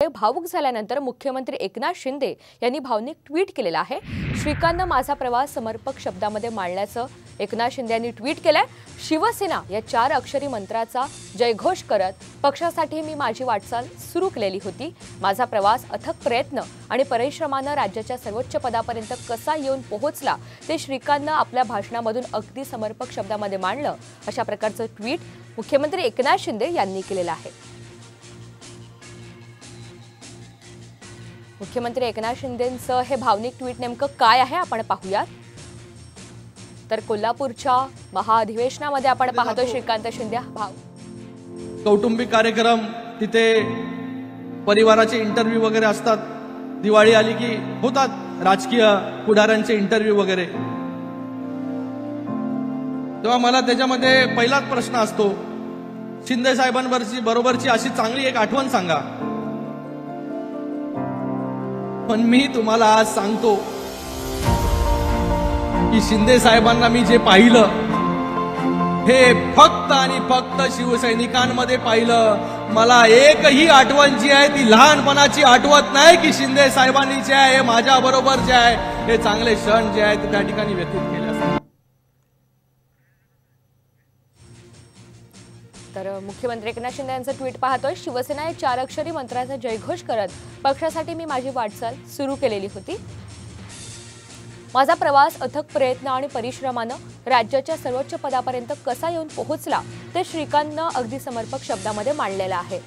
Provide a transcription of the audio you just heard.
भावुक झाल्यानंतर मुख्यमंत्री एकनाथ शिंदे यांनी भावनिक ट्विट केलेलं आहे। श्रीकांतनं माझा प्रवास समर्पक शब्दामध्ये मांडल्याचं एकनाथ शिंदे यांनी ट्विट केलंय। शिवसेना या 4 अक्षरी मंत्राचा जयघोष करत पक्षासाठी मी माझी वाटचाल सुरू केलेली होती। माझा प्रवास अथक प्रयत्न आणि परिश्रमानं राज्याच्या सर्वोच्च पदापर्यंत कसा येऊन पोहोचला ते श्रीकांतनं आपल्या भाषणामधून अगदी समर्पक शब्दामध्ये मांडलं, अशा प्रकारचं ट्विट मुख्यमंत्री एकनाथ शिंदे यांनी केलेलं आहे। मुख्यमंत्री एकनाथ शिंदेंचं हे भावनिक ट्विट नेमकं काय आहे आपण पाहूयात। तर कोल्हापूरच्या महाअधिवेशनामध्ये आपण पाहतो श्रीकांत शिंदे भाव कौटुंबिक कार्यक्रम, तिथे परिवाराचे इंटरव्ह्यू वगैरे असतात। दिवाळी आली की होतात राजकीय पुढाऱ्यांचे इंटरव्ह्यू वगैरे। तेव्हा मला त्याच्यामध्ये पहिलाच प्रश्न असतो, शिंदे साहेबांवरची बरोबरची अशी चांगली एक आठवण सांगा। पण मी तुम्हाला आज सांगतो की शिंदे साहेबांना मी जे पाहिलं हे फक्त आणि फक्त शिवसैनिकांमध्ये पाहिलं। मला एकही आठवण जी आहे ती लहानपणाची आठवत नाही की शिंदे साहेबांनी जे आहे माझ्या बरोबर जे आहे हे चांगले क्षण जे आहे ते त्या ठिकाणी व्यतीत केले असतात। तर मुख्यमंत्री एकनाथ शिंदे यांचं ट्विट पाहतोय। शिवसेना या 4 अक्षरी मंत्राचा जयघोष करत पक्षासाठी मी माझी वाटचाल सुरू केलेली होती। माझा प्रवास अथक प्रयत्न आणि परिश्रमानं राज्याच्या सर्वोच्च पदापर्यंत कसा येऊन पोहोचला ते श्रीकांतनं अगदी समर्पक शब्दामध्ये मांडलेलं आहे।